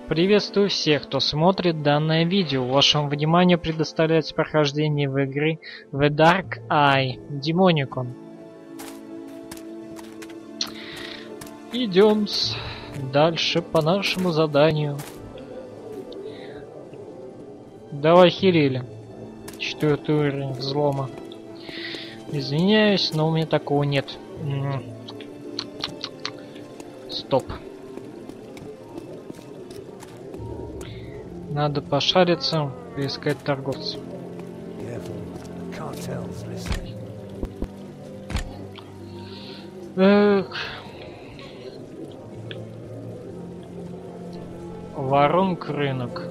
Приветствую всех, кто смотрит данное видео. Вашему вниманию предоставляется прохождение в игры The Dark Eye Demonicon. Идем дальше по нашему заданию. Давай, Хирили. 4-й уровень взлома. Извиняюсь, но у меня такого нет. Стоп. Надо пошариться и искать торговца. Эх. Воронка рынок.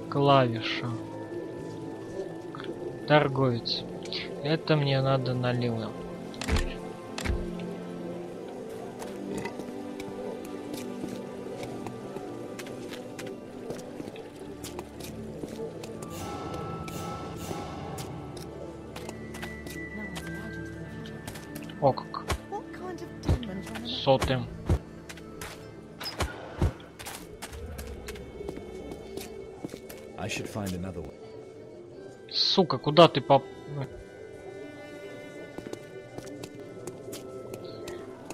Клавиша. Торговец. Это мне надо налево. О как. Соты. Сука, куда ты поп...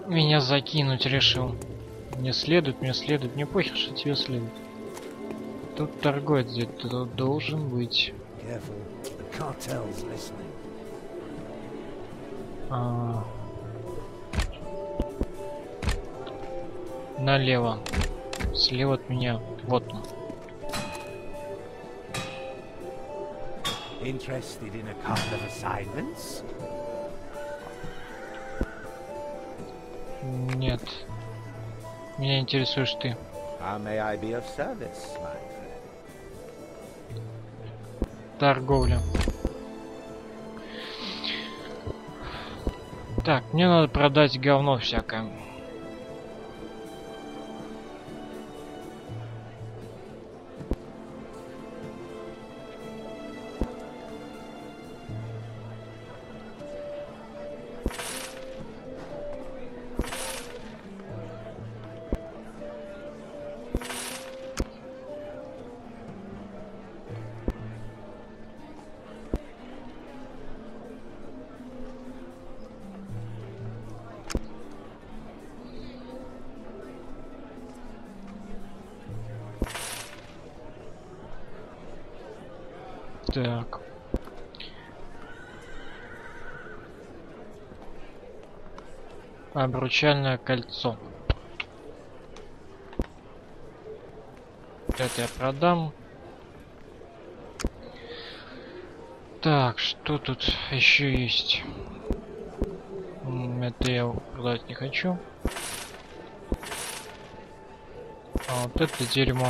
Меня закинуть решил. Мне следует, мне похер, что тебе следует. Тут торговец где-то должен быть. Налево. Слева от меня. Вот он. Interested in a couple of assignments? Нет. Меня интересуешь ты. How may I be of service, my friend? Торговля. Так, мне надо продать говно всякое. Так. Обручальное кольцо. Это я продам. Так, что тут еще есть? Это я продать не хочу. А вот это дерьмо.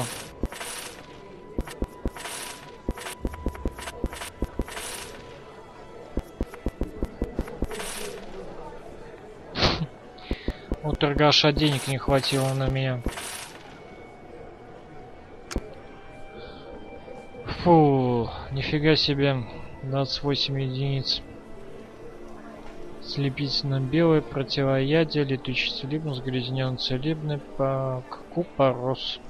У торгаша денег не хватило на меня. Фу, нифига себе. 28 единиц. Слепительно белый, противоядие, летучий целебный, загрязненный целебный, по купорос.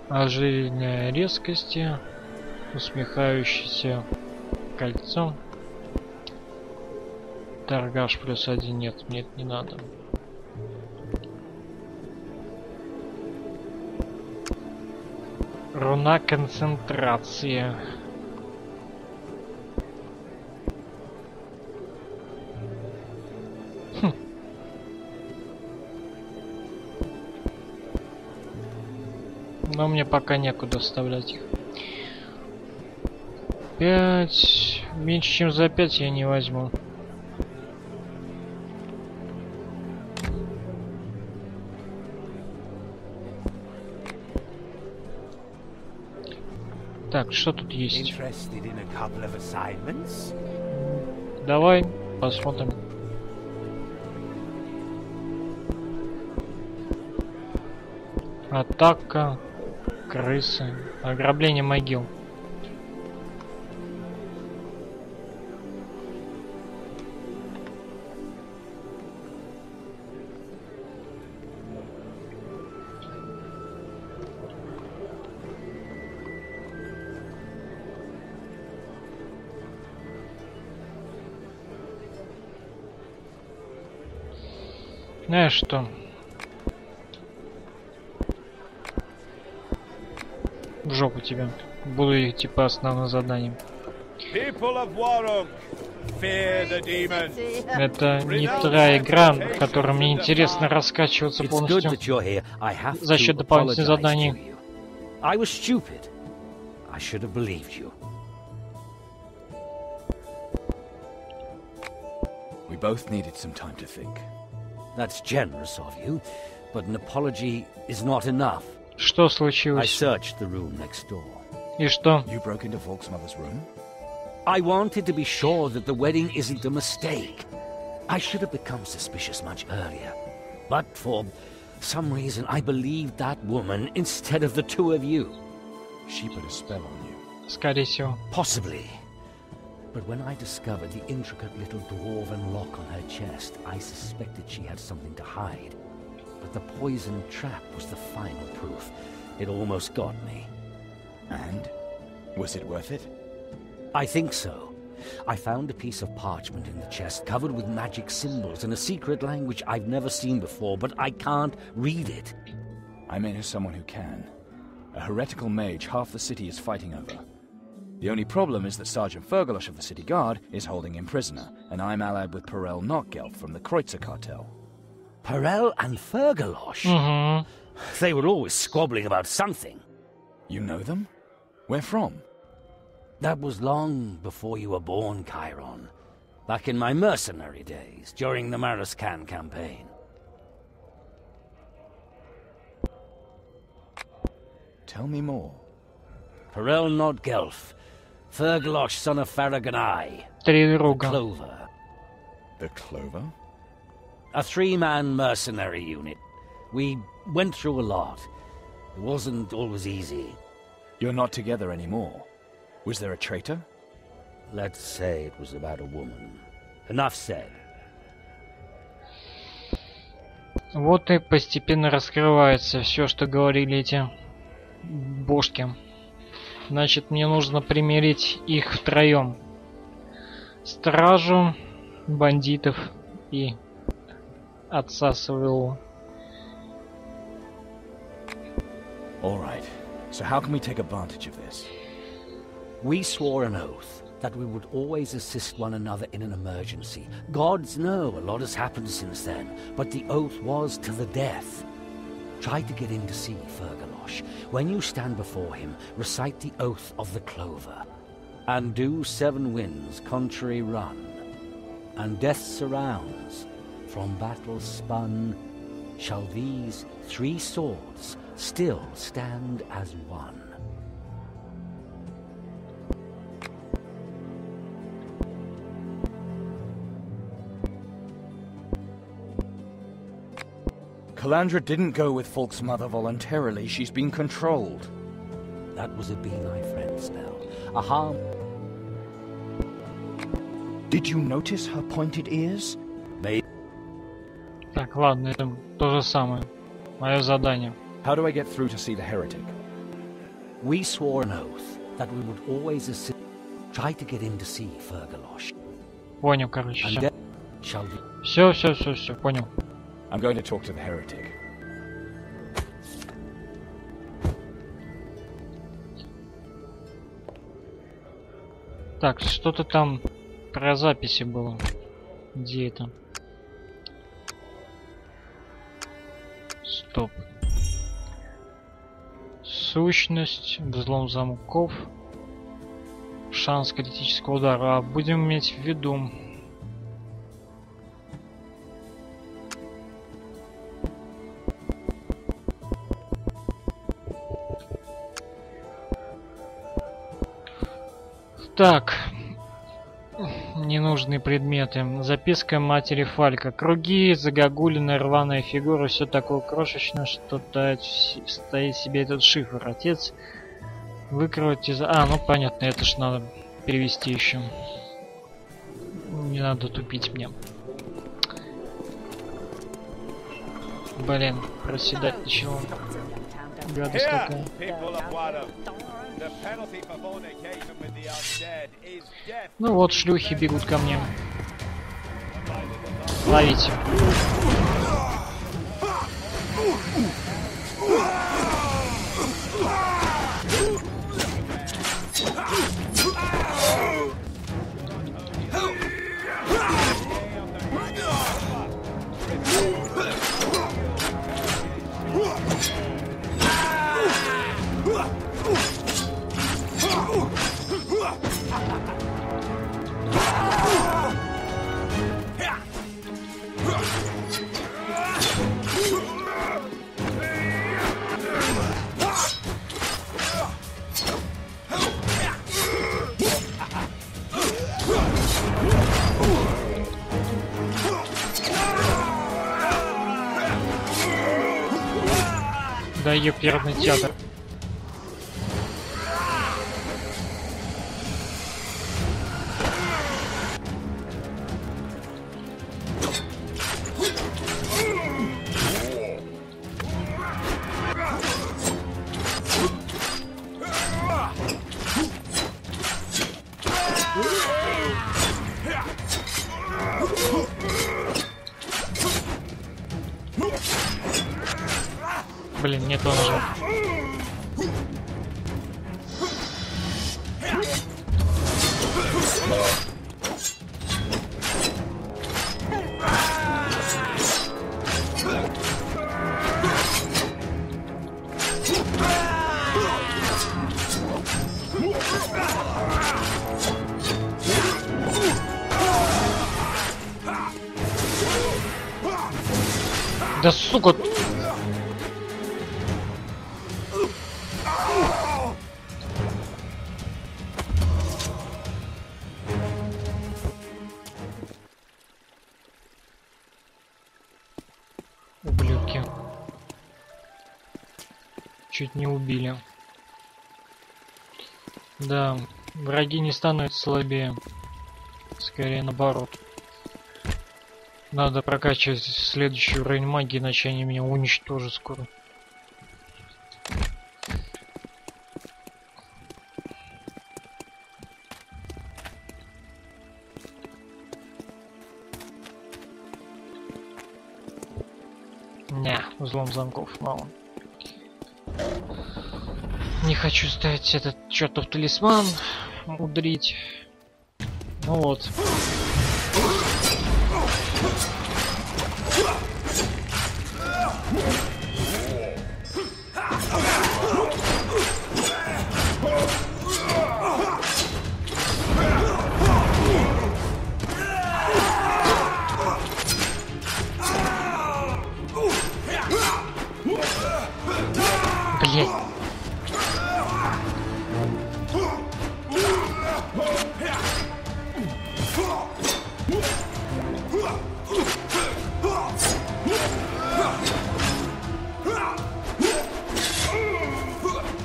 Ожирение резкости, усмехающееся кольцо. Торгаш +1, нет, мне это не надо. Руна концентрации. Но мне пока некуда вставлять их. 5. Меньше чем за 5 я не возьму. Так, что тут есть? Давай посмотрим. Атака, крысы, ограбление могил. Знаешь что? В жопу тебя. Буду идти по основным заданиям. Это не та игра, в которой мне интересно раскачиваться полностью за счет дополнительных заданий. We both needed some time to think. That's generous of you, but an apology is not enough. Что I случилось? searched the room next door. И что? You broke into Volk's mother's room? I wanted to be sure that the wedding isn't a mistake. I should have become suspicious much earlier. But for some reason, I believed that woman instead of the two of you. She put a spell on you. Скорее всего. Possibly. But when I discovered the intricate little dwarven lock on her chest, I suspected she had something to hide. But the poison trap was the final proof. It almost got me. And? Was it worth it? I think so. I found a piece of parchment in the chest covered with magic symbols in a secret language I've never seen before, but I can't read it. I may know someone who can. A heretical mage half the city is fighting over. The only problem is that Sergeant Fergalosh of the City Guard is holding him prisoner, and I'm allied with Perel Notgelf from the Kreutzer cartel. Perel and Fergalosh? They were always squabbling about something. You know them? Where from? That was long before you were born, Chiron. Back in my mercenary days, during the Maraskan campaign. Tell me more. Perel Notgelf, Fergalosh, son of Farragonai. Три друга. Clover. The Clover? A three-man mercenary unit. We went through a lot. It wasn't always easy. You're not together anymore. Was there a traitor? Let's say it was about a woman. Enough said. Вот и постепенно раскрывается все, что говорили эти бошки. Значит, мне нужно примирить их втроем. Стражу, бандитов и отца своего. All right. So how can we take advantage of this? We swore an oath that we would always assist one another in an emergency. Gods know a lot has happened since then, but the oath was to the death. Try to get in to see Fergalosh. When you stand before him, recite the oath of the Clover. And do 7 winds contrary run. And death surrounds. From battle spun, shall these 3 swords still stand as one. Calandra didn't go with Folk's mother voluntarily. She's been controlled. That was a be my friend spell. A harm. Did you notice her pointed ears? Maybe. Так, ладно, это то же самое. Мое задание. How do I get through to see the heretic? We swore an oath that we would always assist. Try to get in to see Fergalosh. Понял, короче, And все. death shall be. Все, понял. I'm going to talk to the heretic. Так, что-то там про записи было. Где это? Стоп. Сущность, взлом замков, шанс критического удара. А будем иметь в виду. Так, ненужные предметы. Записка матери Фалька. Круги, загогулина, рваная фигура, все такое крошечное, что стоит себе этот шифр. Отец выкроить из... А, ну понятно, это ж надо перевести еще. Не надо тупить мне. Блин, проседать начало. Гадость такая. Ну вот, шлюхи бегут ко мне. Ловите. Да ёперный театр. Блин, нет, он же. Да сука! Ублюдки. Чуть не убили. Да, враги не становятся слабее. Скорее наоборот. Надо прокачивать следующий уровень магии, иначе они меня уничтожат скоро. Не, взлом замков мало. Не хочу ставить этот чертов талисман, удрить. Ну вот. Блять.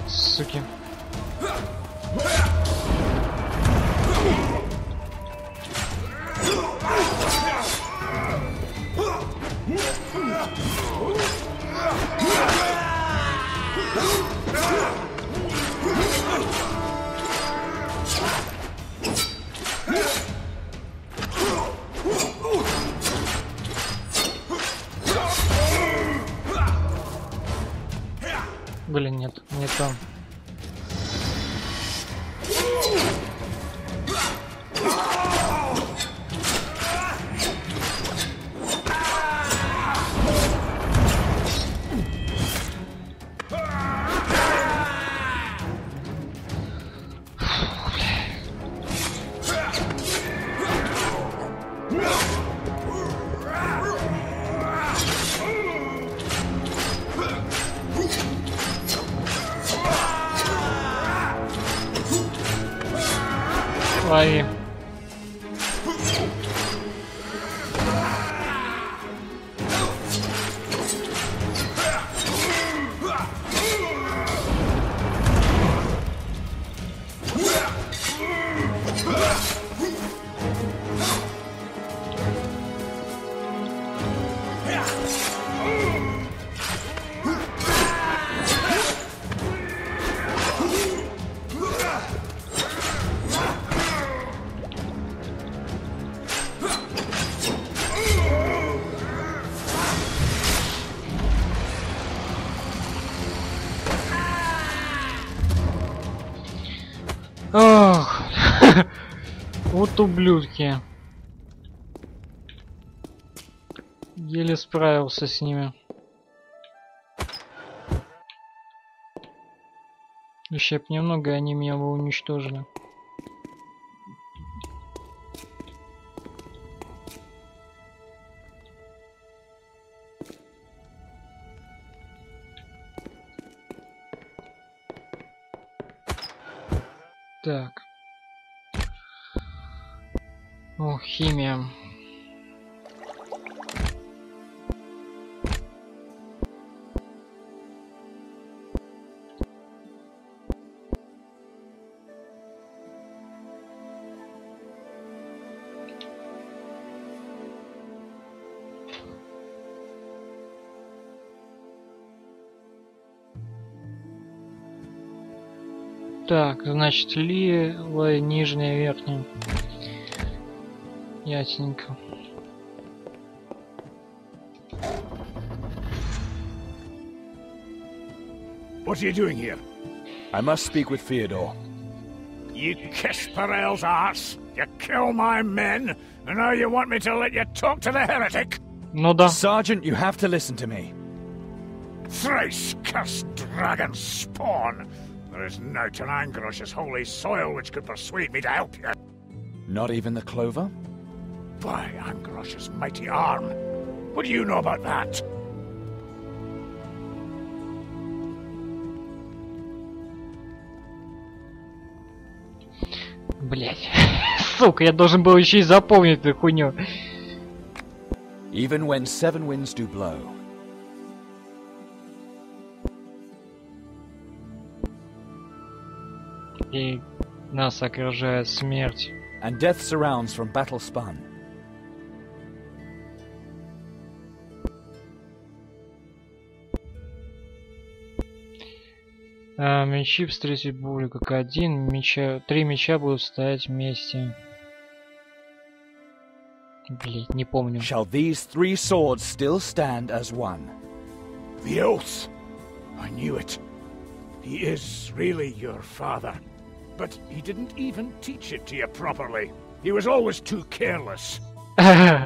Суки. Блин, нет, не там. Лови. Ох, вот ублюдки. Еле справился с ними. Еще б немного, и они меня бы уничтожили. Так. О, химия. Так, значит, левая, нижняя, верхняя. Ясненько. What are you doing here? I must speak with Theodore. You kiss Perel's arse, you kill my men, and now you want me to let you talk to the heretic? Ну да. Sergeant, you have to listen to me. Thrice cursed dragon spawn! There is nought in Angrosh's holy soil which could persuade me to help you. Not even the clover? By Angrosh's mighty arm! What do you know about that? Блять. Сука, я должен был еще и запомнить эту хуйню. Even when seven winds do blow. И нас окружает смерть. And death surrounds from battle spun. Мечи встретить бурю как один. Три меча будут стоять вместе. Блять, не помню. Shall these three swords still stand as one? The oath! I knew it. He is really your father. But he didn't even teach it to you properly. He was always too careless.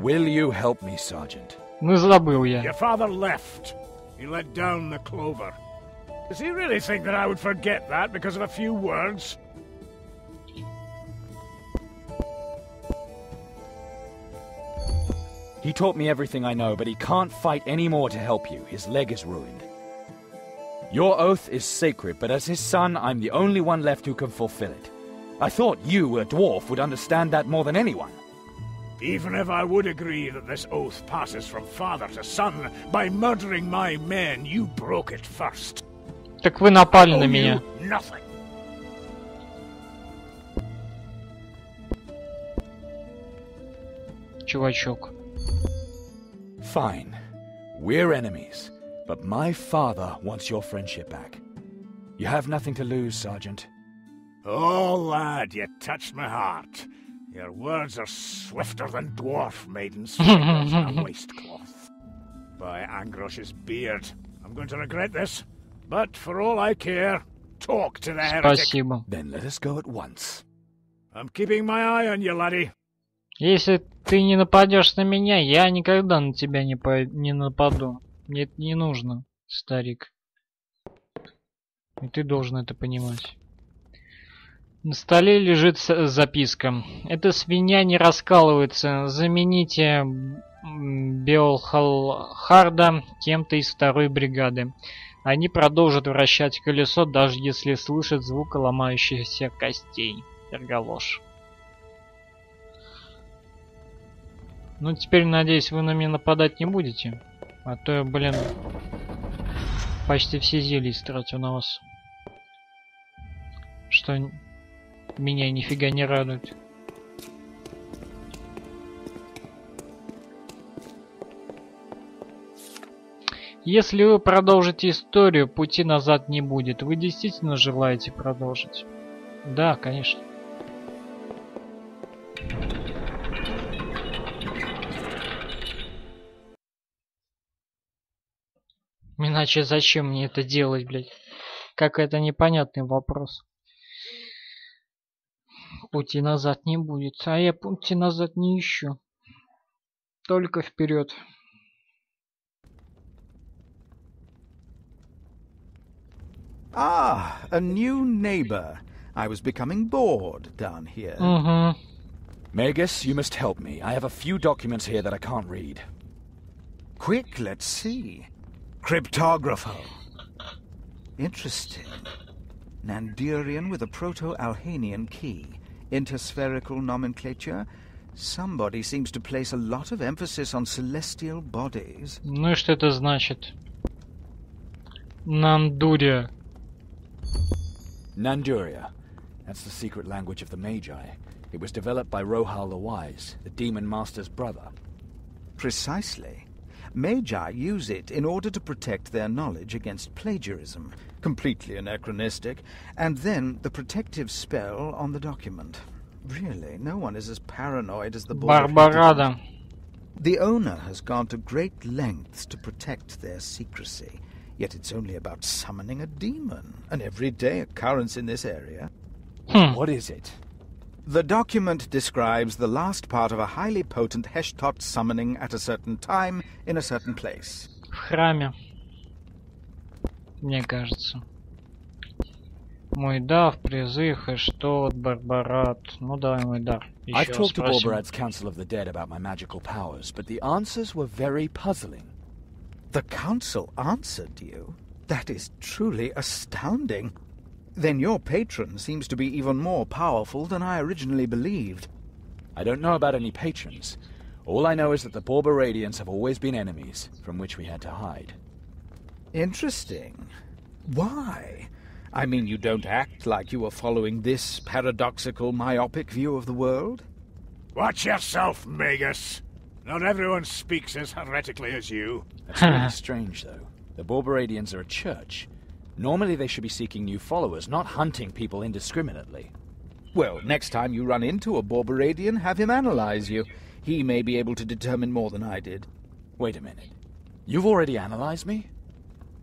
Will you help me, Sergeant? Ну забыл я. Your father left. He let down the clover. Does he really think that I would forget that because of a few words? He taught me everything I know, but he can't fight anymore to help you. His leg is ruined. Your oath is sacred, but as his son, I'm the only one left who can fulfill it. I thought you, a dwarf, would understand that more than anyone. Even if I would agree that this oath passes from father to son, by murdering my men, you broke it first. Так вы напали Oh, на меня. you nothing. Чувачок. Fine. We're enemies, but my father wants your friendship back. You have nothing to lose, Sergeant. Oh, lad, you touched my heart. Your words are swifter than dwarf maidens' fingers on a waistcloth. By Angrosh's beard, I'm going to regret this, but for all I care, talk to the heretic. Спасибо. Then let us go at once. I'm keeping my eye on you, laddie. Если ты не нападешь на меня, я никогда на тебя не нападу. Мне это не нужно, старик. И ты должен это понимать. На столе лежит записка. Эта свинья не раскалывается. Замените Белхарда кем-то из второй бригады. Они продолжат вращать колесо, даже если слышат звук ломающихся костей. Перголош. Ну, теперь, надеюсь, вы на меня нападать не будете. А то я, блин, почти все зелья истратил на вас. Что меня нифига не радует. Если вы продолжите историю, пути назад не будет. Вы действительно желаете продолжить? Да, конечно. Иначе зачем мне это делать, блядь? Какой-то непонятный вопрос. Пути назад не будет. А я пути назад не ищу. Только вперед. Ah, a new neighbor. I was becoming bored down here. Magus, you must help me. I have a few documents here that I can't read. Quick, let's see. Cryptographer. Interesting. Nandurian with a Proto-Alhanian key. Interspherical nomenclature. Somebody seems to place a lot of emphasis on celestial bodies. Ну и что это значит? Нандурия. Nanduria. That's the secret language of the Magi. It was developed by Rohal the Wise, the Demon Master's brother. Precisely. Magi use it in order to protect their knowledge against plagiarism. Completely anachronistic. And then the protective spell on the document. Really, no one is as paranoid as the board of Барбарада. The owner has gone to great lengths to protect their secrecy. Yet it's only about summoning a demon, an everyday occurrence in this area. What is it? The document describes the last part of a highly potent Heshtot summoning at a certain time in a certain place. В храме. Мне кажется. Мой дав, призыв, Хэштот, Барбарат. Ну давай мой дар. I've Еще talked to спросим. Borbarad's Council of the Dead about my magical powers, but the answers were very puzzling. The council answered you? That is truly astounding. Then your patron seems to be even more powerful than I originally believed. I don't know about any patrons. All I know is that the Borbaradians have always been enemies, from which we had to hide. Interesting. Why? I mean, you don't act like you were following this paradoxical, myopic view of the world. Watch yourself, Magus. Not everyone speaks as heretically as you. That's really strange, though. The Borbaradians are a church. Normally they should be seeking new followers, not hunting people indiscriminately. Well, next time you run into a Borbaradian, have him analyze you. He may be able to determine more than I did. Wait a minute. You've already analyzed me?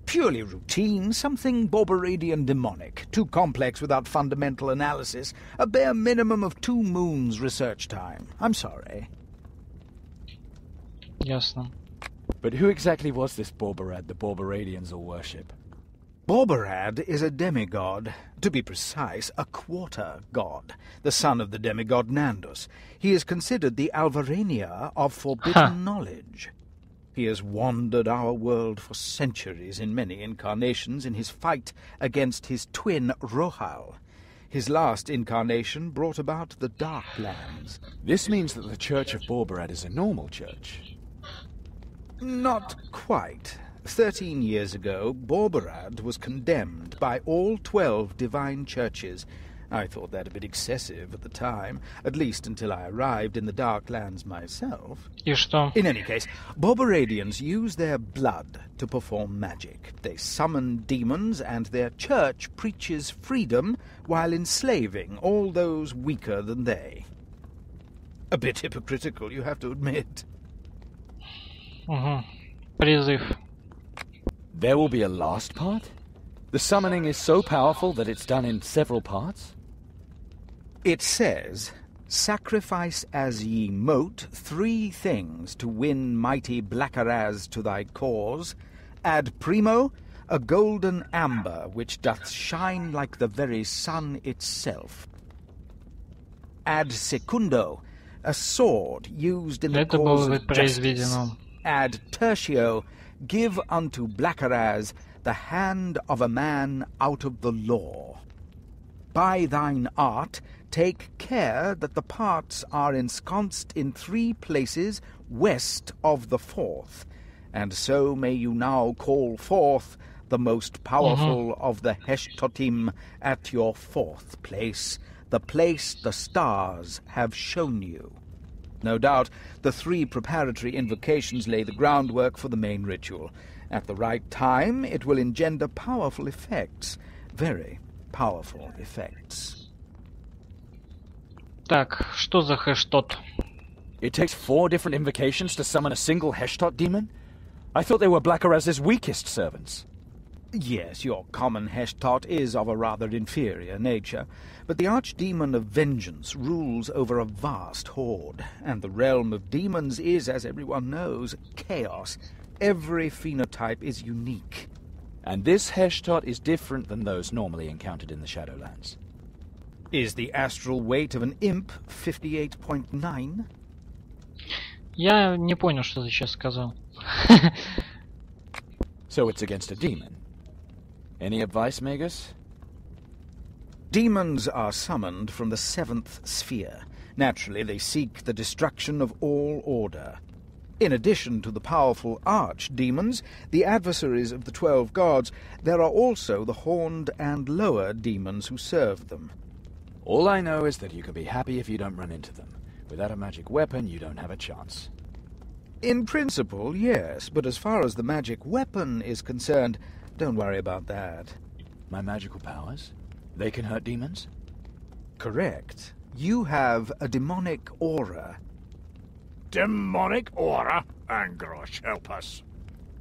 Purely routine, something Borbaradian demonic. Too complex without fundamental analysis. A bare minimum of 2 moons research time. I'm sorry. Ясно. But who exactly was this Borbarad the Borbaradians all worship? Borbarad is a demigod, to be precise, a quarter god, the son of the demigod Nandus. He is considered the Alvarania of forbidden knowledge. He has wandered our world for centuries in many incarnations in his fight against his twin Rohal. His last incarnation brought about the Dark Lands. This means that the Church of Borbarad is a normal church. Not quite. 13 years ago, Borbarad was condemned by all 12 divine churches. I thought that a bit excessive at the time, at least until I arrived in the Dark Lands myself. И что? In any case, Borbaradians use their blood to perform magic. They summon demons, and their church preaches freedom while enslaving all those weaker than they. A bit hypocritical, you have to admit. Призыв. There will be a last part? The summoning is so powerful that it's done in several parts? It says, "Sacrifice as ye mote 3 things to win mighty Blackaraz to thy cause. Ad primo, a golden amber which doth shine like the very sun itself. Ad secundo, a sword used in the Это cause было of justice. произведено. Ad tertio, give unto Blackaraz the hand of a man out of the law. By thine art, take care that the parts are ensconced in 3 places west of the 4th, and so may you now call forth the most powerful of the Heshtotim at your 4th place, the place the stars have shown you." No doubt, the 3 preparatory invocations lay the groundwork for the main ritual. At the right time, it will engender powerful effects. Very powerful effects. Так, что за хэштот? It takes 4 different invocations to summon a single Heshtot demon? I thought they were Blackaraz's weakest servants. Yes, your common Heshtot is of a rather inferior nature, but the Archdemon of Vengeance rules over a vast horde, and the realm of demons is, as everyone knows, chaos. Every phenotype is unique. And this Heshtot is different than those normally encountered in the Shadowlands. Is the astral weight of an imp 58.9? Я не понял, что ты сейчас сказал. So it's against a demon. Any advice, Magus? Demons are summoned from the 7th sphere. Naturally, they seek the destruction of all order. In addition to the powerful archdemons, the adversaries of the 12 gods, there are also the horned and lower demons who serve them. All I know is that you can be happy if you don't run into them. Without a magic weapon, you don't have a chance. In principle, yes, but as far as the magic weapon is concerned, don't worry about that. My magical powers? They can hurt demons? Correct. You have a demonic aura. Demonic aura? Angrosh, help us.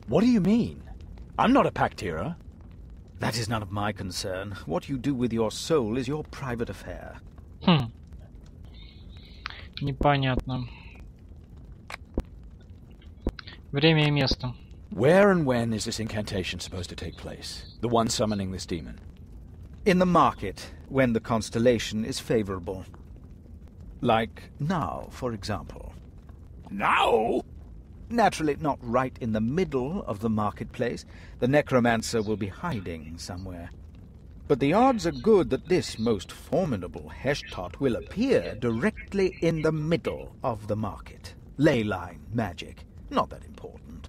What do you mean? I'm not a Pactira. That is none of my concern. What you do with your soul is your private affair. Непонятно. Время и место. Where and when is this incantation supposed to take place? The one summoning this demon? In the market, when the constellation is favorable. Like now, for example. Now? Naturally, not right in the middle of the marketplace. The necromancer will be hiding somewhere. But the odds are good that this most formidable Heshtot will appear directly in the middle of the market. Ley line magic. Not that important.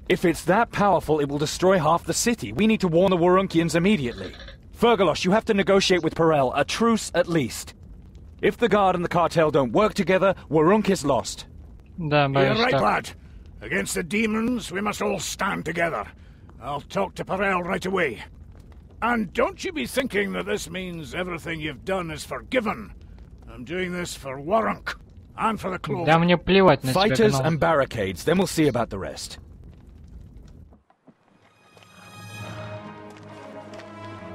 If it's that powerful, it will destroy half the city. We need to warn the Warunkians immediately. Fergalos, you have to negotiate with Perel, a truce at least. If the Guard and the cartel don't work together, Warunk is lost. Да, You're боюсь right, так. lad. Against the demons, we must all stand together. I'll talk to Perel right away. And don't you be thinking that this means everything you've done is forgiven. I'm doing this for Warunk and for the cloak. Да мне плевать на тебя, Fighters гном. and barricades, then we'll see about the rest.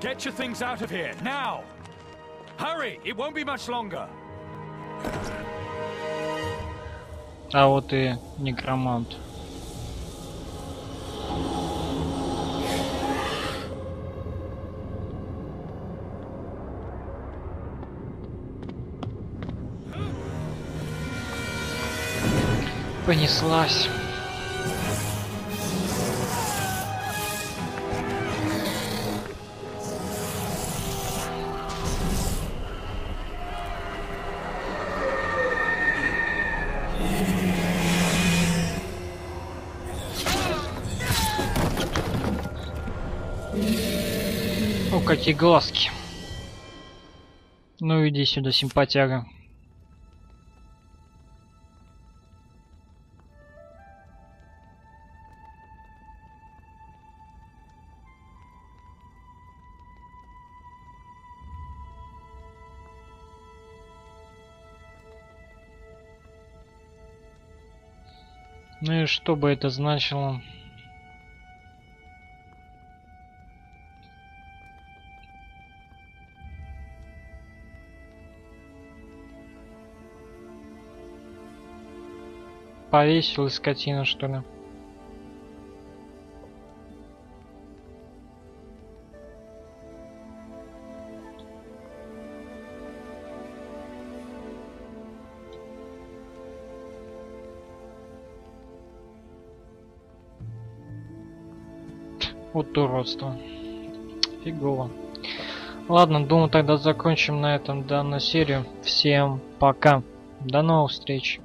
Get your things out of here, now! Hurry, it won't be much longer. А вот и некромант. Понеслась. О, какие глазки. Ну иди сюда, симпатяга. Ну и что бы это значило? Повесил скотина, что ли? Вот уродство. Фигово. Ладно, думаю, тогда закончим на этом данную серию. Всем пока. До новых встреч.